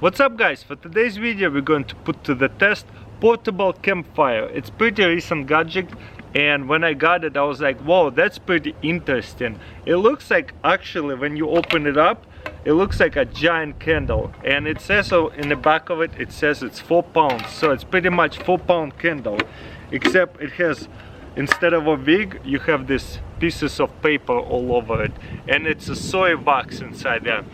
What's up guys, for today's video we're going to put to the test portable campfire. It's pretty recent gadget and when I got it I was like, whoa, that's pretty interesting. It looks like, actually when you open it up, it looks like a giant candle, and it says so in the back of it, it says it's 4 pounds, so it's pretty much 4-pound candle, except it has, instead of a wig, you have these pieces of paper all over it, and it's a soy wax inside there.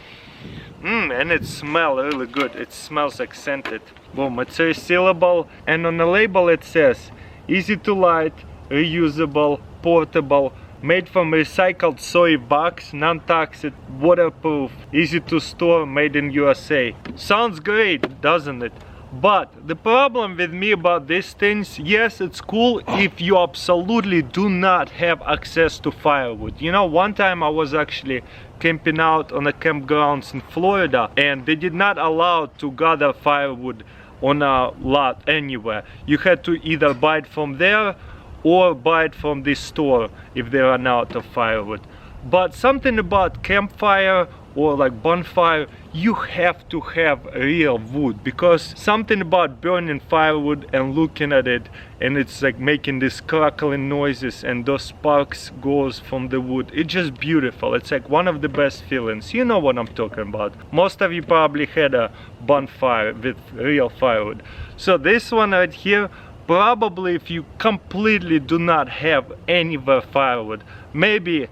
And it smells really good. It smells like scented. Boom, it's resealable, and on the label it says easy to light, reusable, portable, made from recycled soy wax, non-toxic, waterproof, easy to store, made in USA. Sounds great, doesn't it? But the problem with me about these things, yes, it's cool if you absolutely do not have access to firewood. You know, one time I was actually camping out on the campgrounds in Florida, and they did not allow to gather firewood on a lot anywhere. You had to either buy it from there or buy it from this store if they run out of firewood. But something about campfire or like bonfire, you have to have real wood, because something about burning firewood and looking at it, and it's like making these crackling noises and those sparks goes from the wood, it's just beautiful. It's like one of the best feelings. You know what I'm talking about. Most of you probably had a bonfire with real firewood. So this one right here, probably if you completely do not have anywhere firewood, maybe,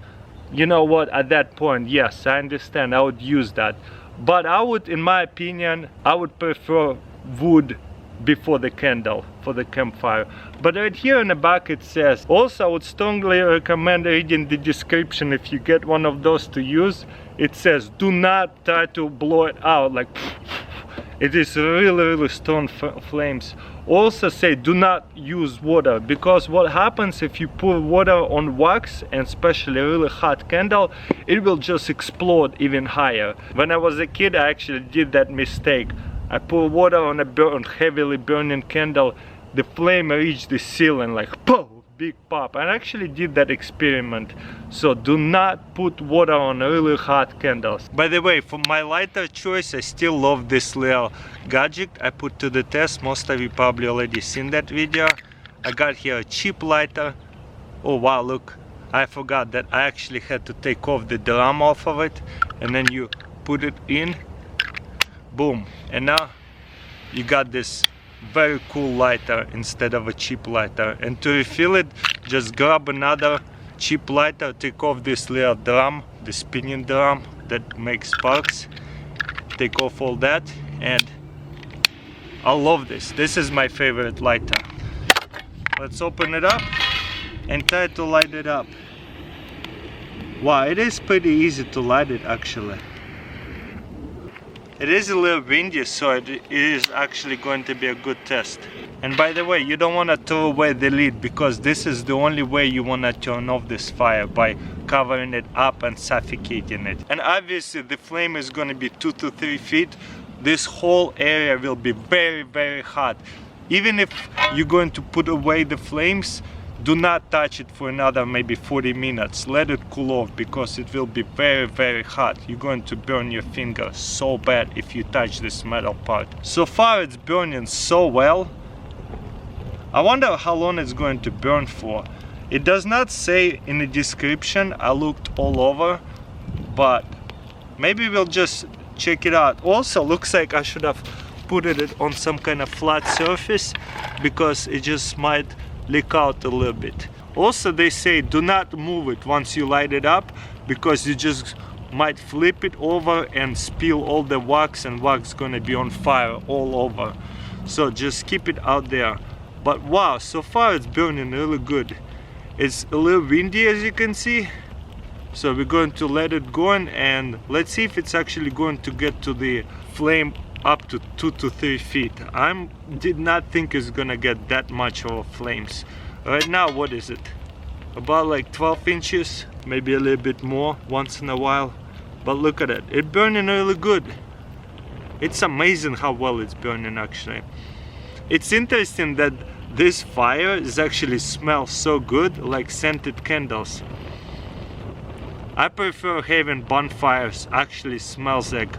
you know what, at that point, yes, I understand, I would use that. But I would, in my opinion, I would prefer wood before the candle for the campfire. But right here in the back it says, also I would strongly recommend reading the description if you get one of those to use. It says, do not try to blow it out, like it is really strong flames. Also say do not use water, because what happens if you pour water on wax, and especially a really hot candle, it will just explode even higher. When I was a kid I actually did that mistake. I poured water on a heavily burning candle, the flame reached the ceiling like boom, big pop. I actually did that experiment. So do not put water on really hot candles. By the way, for my lighter choice, I still love this little gadget I put to the test. Most of you probably already seen that video. I got here a cheap lighter. Oh wow, look, I forgot that I actually had to take off the drum off of it, and then you put it in, boom, and now you got this very cool lighter instead of a cheap lighter. And to refill it, just grab another cheap lighter, take off this little drum, the spinning drum that makes sparks, take off all that, and I love this. This is my favorite lighter. Let's open it up and try to light it up. Wow, it is pretty easy to light it actually. It is a little windy, so it is actually going to be a good test. And by the way, you don't want to throw away the lid, because this is the only way you want to turn off this fire, by covering it up and suffocating it. And obviously the flame is going to be 2 to 3 feet. This whole area will be very hot. Even if you're going to put away the flames, do not touch it for another maybe 40 minutes. Let it cool off, because it will be very hot. You're going to burn your finger so bad if you touch this metal part. So far it's burning so well. I wonder how long it's going to burn for. It does not say in the description. I looked all over, but maybe we'll just check it out. Also looks like I should have put it on some kind of flat surface, because it just might leak out a little bit. Also they say do not move it once you light it up, because you just might flip it over and spill all the wax, and wax gonna be on fire all over. So just keep it out there. But wow, so far it's burning really good. It's a little windy as you can see, so we're going to let it go on, and let's see if it's actually going to get to the flame up to 2 to 3 feet. I did not think it's gonna get that much of flames. Right now, what is it? About like 12 inches, maybe a little bit more once in a while. But look at it, it's burning really good. It's amazing how well it's burning actually. It's interesting that this fire is actually smells so good, like scented candles. I prefer having bonfires actually smells like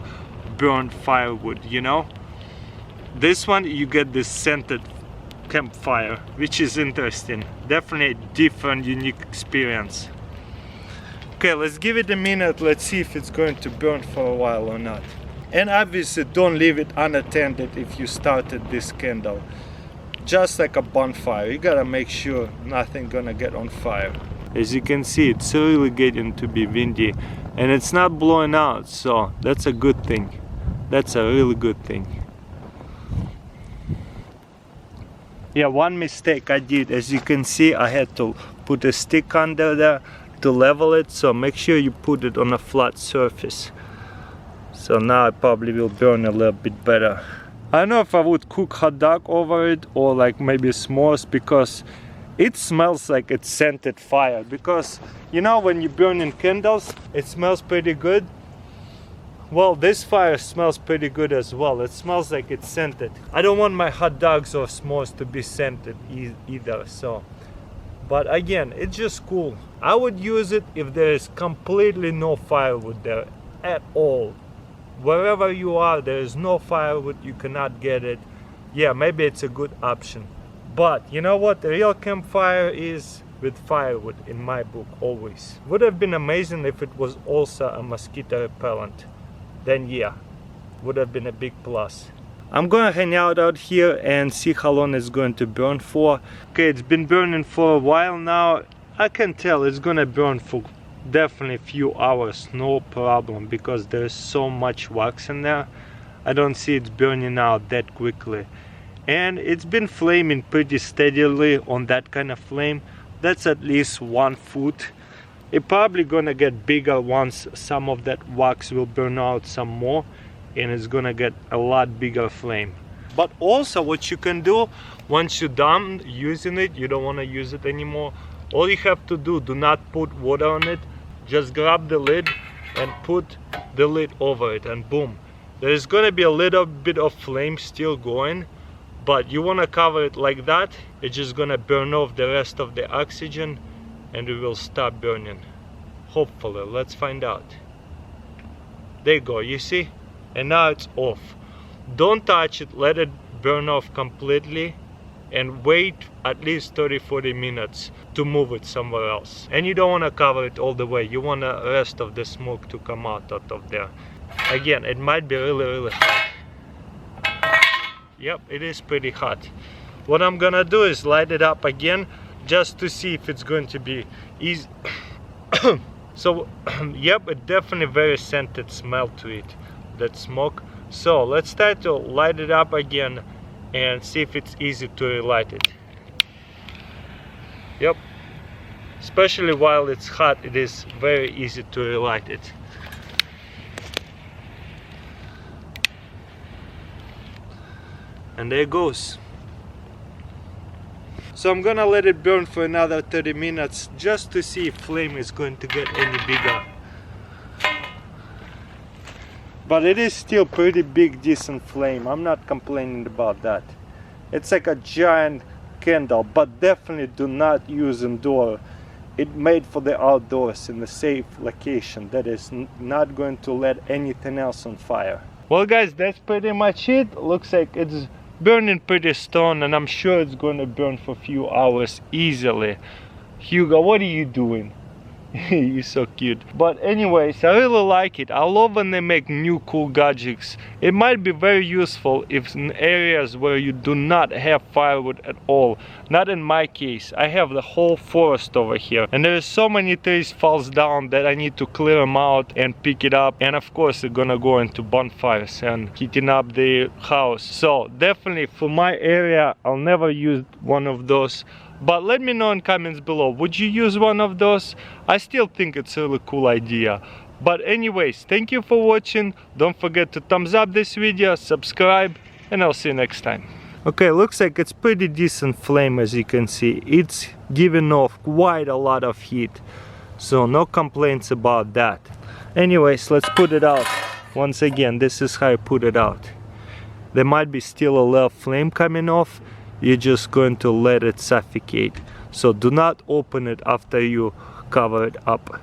burnt firewood, you know. This one you get this scented campfire, which is interesting. Definitely a different, unique experience. Okay, let's give it a minute. Let's see if it's going to burn for a while or not. And obviously don't leave it unattended if you started this candle. Just like a bonfire, you gotta make sure nothing gonna get on fire. As you can see, it's really getting to be windy and it's not blowing out, so that's a good thing. That's a really good thing. Yeah, one mistake I did, as you can see, I had to put a stick under there to level it, so make sure you put it on a flat surface. So now it probably will burn a little bit better. I don't know if I would cook hot dog over it or like maybe s'mores, because it smells like it's scented fire. Because you know, when you burn in candles, it smells pretty good. Well, this fire smells pretty good as well. It smells like it's scented. I don't want my hot dogs or s'mores to be scented either, so. But again, it's just cool. I would use it if there is completely no firewood there at all. Wherever you are, there is no firewood, you cannot get it. Yeah, maybe it's a good option. But you know what? The real campfire is with firewood in my book, always. Would have been amazing if it was also a mosquito repellent. Then yeah, would have been a big plus. I'm gonna hang out here and see how long it's going to burn for. Okay, it's been burning for a while now. I can tell it's gonna burn for definitely a few hours, no problem, because there's so much wax in there. I don't see it burning out that quickly. And it's been flaming pretty steadily on that kind of flame. That's at least 1 foot. It's probably gonna get bigger once some of that wax will burn out some more, and it's gonna get a lot bigger flame. But also what you can do, once you're done using it, you don't want to use it anymore, all you have to do not put water on it, just grab the lid and put the lid over it, and boom, there's gonna be a little bit of flame still going, but you want to cover it like that. It's just gonna burn off the rest of the oxygen and it will stop burning, hopefully. Let's find out. There you go, you see, and now it's off. Don't touch it, let it burn off completely, and wait at least 30-40 minutes to move it somewhere else. And you don't want to cover it all the way, you want the rest of the smoke to come out of there. Again, it might be really hot. Yep, it is pretty hot. What I'm gonna do is light it up again, just to see if it's going to be easy. So yep, it definitely very scented smell to it, that smoke. So let's try to light it up again and see if it's easy to relight it. Yep, especially while it's hot, it is very easy to relight it. And there it goes. So I'm gonna let it burn for another 30 minutes just to see if flame is going to get any bigger. But it is still pretty big, decent flame. I'm not complaining about that. It's like a giant candle, but definitely do not use indoor. It's made for the outdoors in a safe location that is not going to let anything else on fire. Well guys, that's pretty much it. Looks like it's burning pretty strong, and I'm sure it's going to burn for a few hours easily. Hugo, what are you doing? You're so cute. But anyways, I really like it. I love when they make new cool gadgets. It might be very useful if in areas where you do not have firewood at all. Not in my case. I have the whole forest over here, and there is so many trees falls down that I need to clear them out and pick it up. And of course, they're gonna go into bonfires and heating up the house. So definitely for my area, I'll never use one of those. But let me know in comments below, would you use one of those? I still think it's a really cool idea. But anyways, thank you for watching. Don't forget to thumbs up this video, subscribe, and I'll see you next time. Okay, looks like it's pretty decent flame, as you can see. It's giving off quite a lot of heat, so no complaints about that. Anyways, let's put it out. Once again, this is how I put it out. There might be still a little flame coming off. You're just going to let it suffocate. So do not open it after you cover it up.